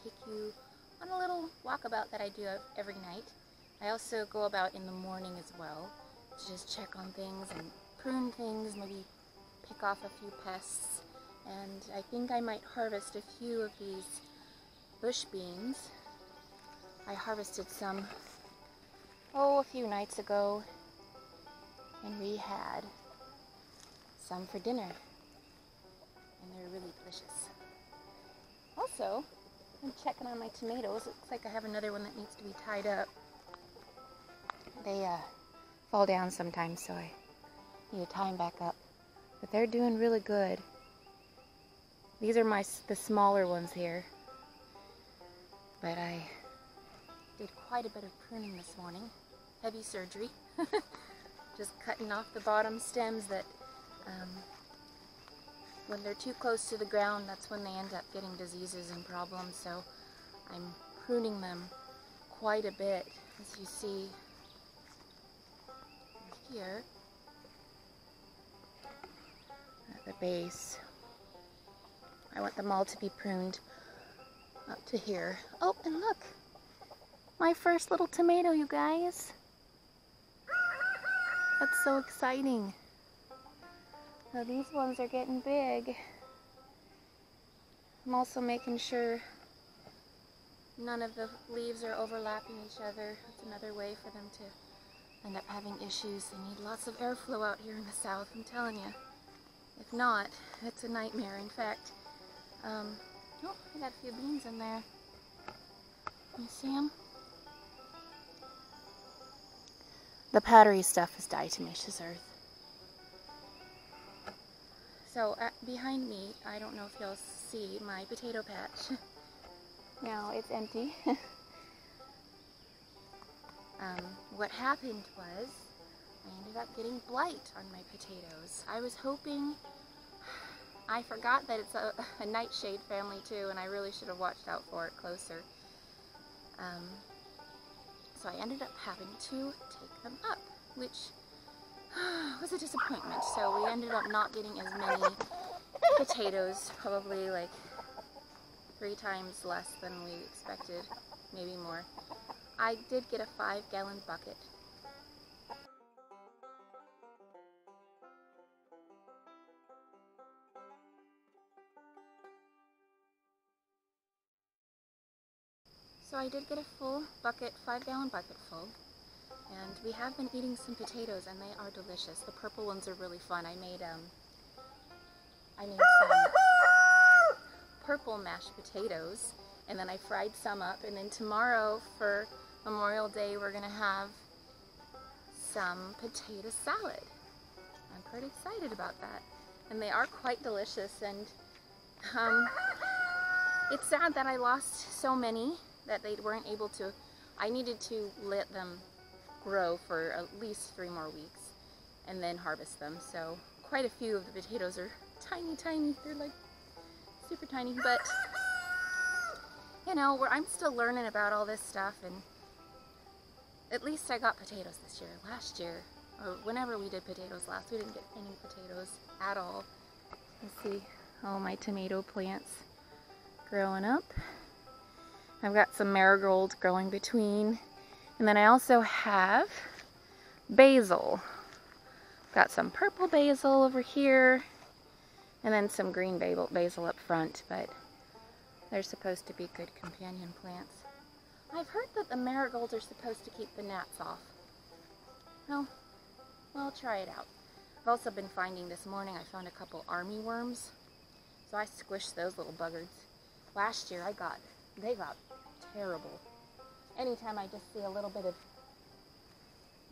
take you on a little walkabout that I do every night. I also go about in the morning as well to just check on things and prune things, maybe pick off a few pests. And I think I might harvest a few of these bush beans. I harvested some, a few nights ago, and we had some for dinner, and they're really delicious. Also, I'm checking on my tomatoes. It looks like I have another one that needs to be tied up. They fall down sometimes, so I need to tie them back up. But they're doing really good. These are the smaller ones here. But I did quite a bit of pruning this morning. Heavy surgery. Just cutting off the bottom stems that when they're too close to the ground, that's when they end up getting diseases and problems. So I'm pruning them quite a bit, as you see here at the base. I want them all to be pruned up to here. Oh, and look! My first little tomato, you guys! That's so exciting! Now these ones are getting big. I'm also making sure none of the leaves are overlapping each other. That's another way for them to end up having issues. They need lots of airflow out here in the south, I'm telling you. If not, it's a nightmare. In fact, I got a few beans in there. Can you see them? The powdery stuff is diatomaceous earth. So behind me, I don't know if you'll see my potato patch. Now it's empty. What happened was I ended up getting blight on my potatoes. I was hoping, I forgot that it's a nightshade family too, and I really should have watched out for it closer. So I ended up having to take them up, which was a disappointment. So we ended up not getting as many potatoes, probably like 3 times less than we expected, maybe more. I did get a 5-gallon bucket. So I did get a full bucket, 5-gallon bucket full, and we have been eating some potatoes, and they are delicious. The purple ones are really fun. I made some purple mashed potatoes, and then I fried some up, and then tomorrow for Memorial Day we're gonna have some potato salad. I'm pretty excited about that, and they are quite delicious. And it's sad that I lost so many that they weren't able to. I needed to let them grow for at least 3 more weeks and then harvest them. So quite a few of the potatoes are tiny. They're like super tiny, but you know, I'm still learning about all this stuff, and at least I got potatoes this year. Last year, or whenever we did potatoes last, we didn't get any potatoes at all. You see all my tomato plants growing up. I've got some marigolds growing between, and then I also have basil. Got some purple basil over here, and then some green basil up front, but they're supposed to be good companion plants. I've heard that the marigolds are supposed to keep the gnats off. Well, we'll try it out. I've also been finding, this morning I found a couple army worms, so I squished those little buggers. Last year they got terrible. Anytime I just see a little bit of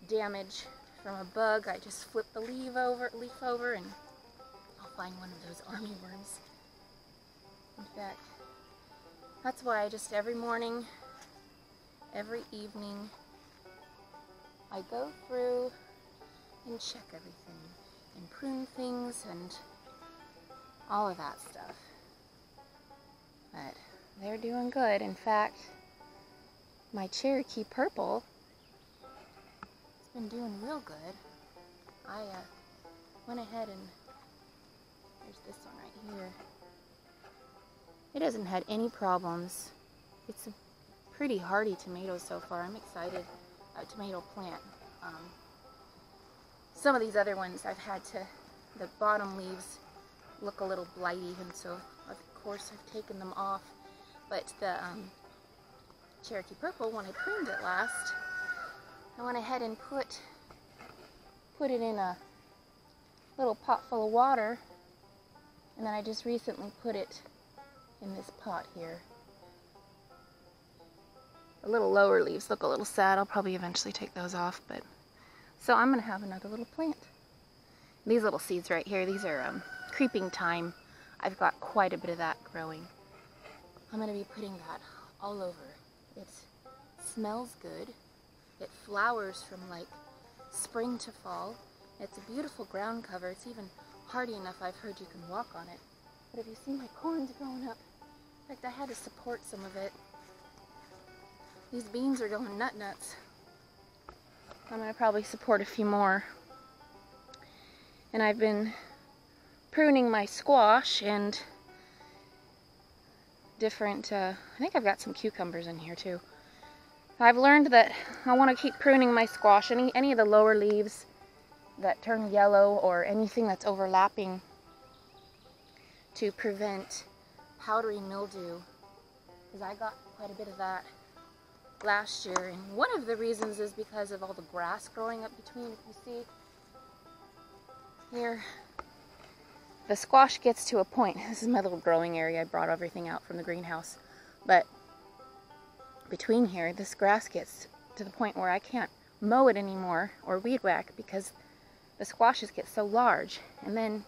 damage from a bug, I just flip the leaf over and I'll find one of those army worms. In fact, that's why I just every morning, every evening, I go through and check everything and prune things and all of that stuff. But they're doing good. In fact, my Cherokee purple has been doing real good. I went ahead and there's this one right here. It hasn't had any problems It's a pretty hardy tomato so far. I'm excited. Tomato plant. Some of these other ones I've had to, the bottom leaves look a little blighty, and so of course I've taken them off. But the Cherokee Purple, when I pruned it last, I went ahead and put it in a little pot full of water, and then I just recently put it in this pot here. The little lower leaves look a little sad. I'll probably eventually take those off, but so I'm gonna have another little plant. These little seeds right here, these are creeping thyme. I've got quite a bit of that growing. I'm gonna be putting that all over. It smells good. It flowers from like spring to fall. It's a beautiful ground cover. It's even hardy enough I've heard you can walk on it. But have you seen my corn's growing up? In fact, I had to support some of it. These beans are going nuts. I'm going to probably support a few more. And I've been pruning my squash and different, I think I've got some cucumbers in here too. I've learned that I want to keep pruning my squash. Any of the lower leaves that turn yellow or anything that's overlapping to prevent powdery mildew, because I got quite a bit of that last year, and one of the reasons is because of all the grass growing up between. If you see here, the squash gets to a point. This is my little growing area. I brought everything out from the greenhouse, but between here, this grass gets to the point where I can't mow it anymore or weed whack because the squashes get so large, and then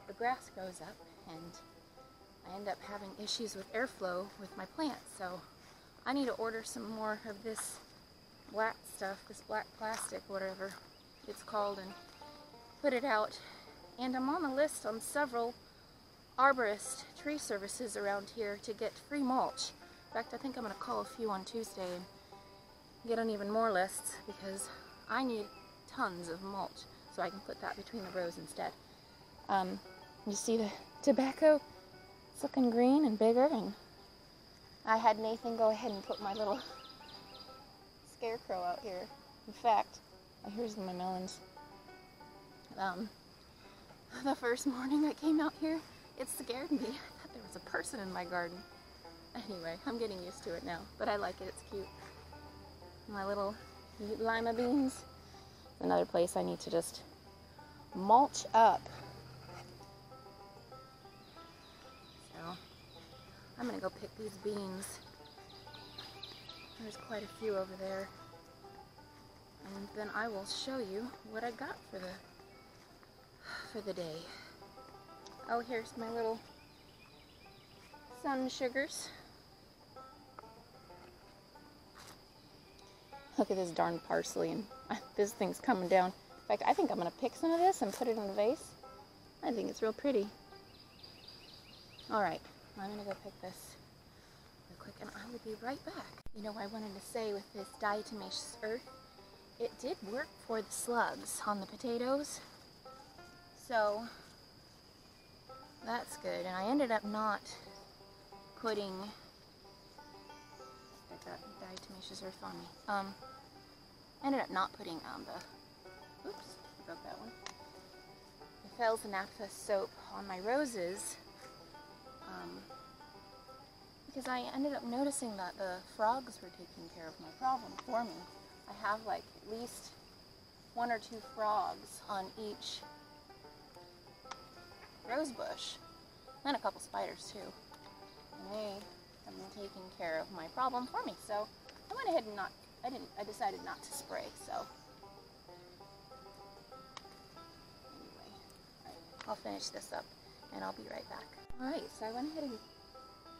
the grass grows up and I end up having issues with airflow with my plants. So I need to order some more of this black stuff, this black plastic, whatever it's called, and put it out. And I'm on the list on several arborist tree services around here to get free mulch. In fact, I think I'm going to call a few on Tuesday and get on even more lists, because I need tons of mulch so I can put that between the rows instead. You see the tobacco? It's looking green and bigger, and I had Nathan go ahead and put my little scarecrow out here. In fact, here's my melons. The first morning I came out here, it scared me. I thought there was a person in my garden. Anyway, I'm getting used to it now, but I like it. It's cute. My little lima beans. Another place I need to just mulch up. So I'm gonna go pick these beans. There's quite a few over there, and then I will show you what I got for the day. Oh, here's my little sun sugars. Look at this darn parsley, and this thing's coming down. In fact, I think I'm going to pick some of this and put it in a vase. I think it's real pretty. Alright, I'm going to go pick this real quick, and I will be right back. You know, I wanted to say with this diatomaceous earth, it did work for the slugs on the potatoes. So, that's good. And I ended up not putting... I got diatomaceous earth on me. Ended up not putting the, oops, I broke that one. The Fells and Naphtha soap on my roses, because I ended up noticing that the frogs were taking care of my problem for me. I have like at least 1 or 2 frogs on each rose bush, and a couple spiders too. And they have been taking care of my problem for me. So I went ahead and I decided not to spray. So anyway, I'll finish this up and I'll be right back. Alright, so I went ahead and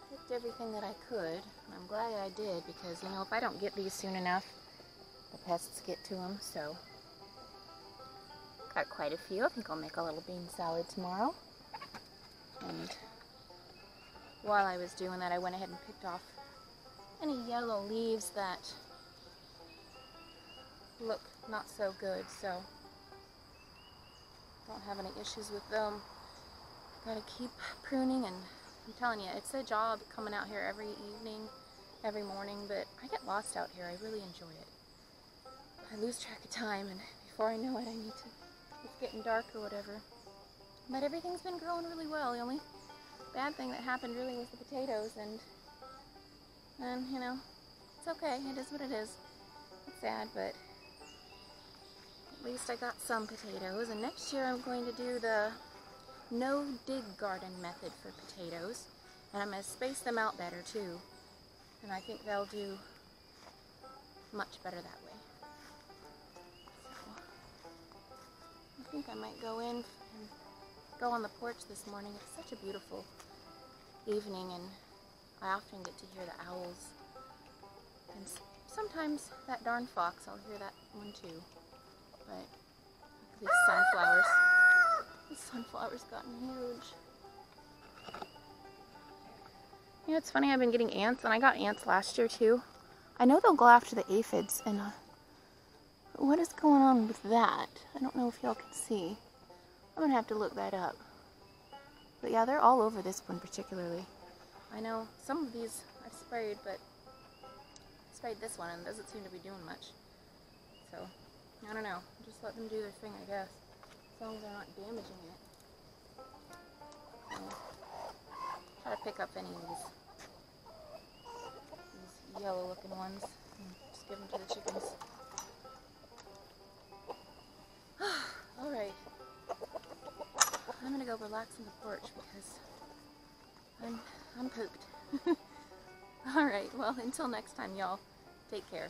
picked everything that I could, and I'm glad I did, because you know, if I don't get these soon enough, the pests get to them. So got quite a few. I think I'll make a little bean salad tomorrow. And while I was doing that, I went ahead and picked off any yellow leaves that look not so good, so don't have any issues with them. Gotta keep pruning and I'm telling you, it's a job coming out here every evening, every morning, but I get lost out here. I really enjoy it. I lose track of time, and before I know it, it's getting dark or whatever. But everything's been growing really well. The only bad thing that happened really was the potatoes, and you know, it's okay. It is what it is. It's sad, but at least I got some potatoes. And next year I'm going to do the no-dig garden method for potatoes, and I'm going to space them out better too. And I think they'll do much better that way. So I think I might go in and go on the porch this morning. It's such a beautiful evening, and I often get to hear the owls, and sometimes that darn fox. I'll hear that one too. But these sunflowers gotten huge. You know, it's funny, I've been getting ants, and I got ants last year too. I know they'll go after the aphids, and what is going on with that? I don't know if y'all can see. I'm gonna have to look that up. But yeah, they're all over this one particularly. I know some of these I've sprayed, but I sprayed this one and it doesn't seem to be doing much. So, I don't know. Just let them do their thing, I guess. As long as they're not damaging it. So, try to pick up any of these yellow looking ones and just give them to the chickens. Alright. I'm gonna go relax on the porch because I'm pooped. Alright, well, until next time, y'all, take care.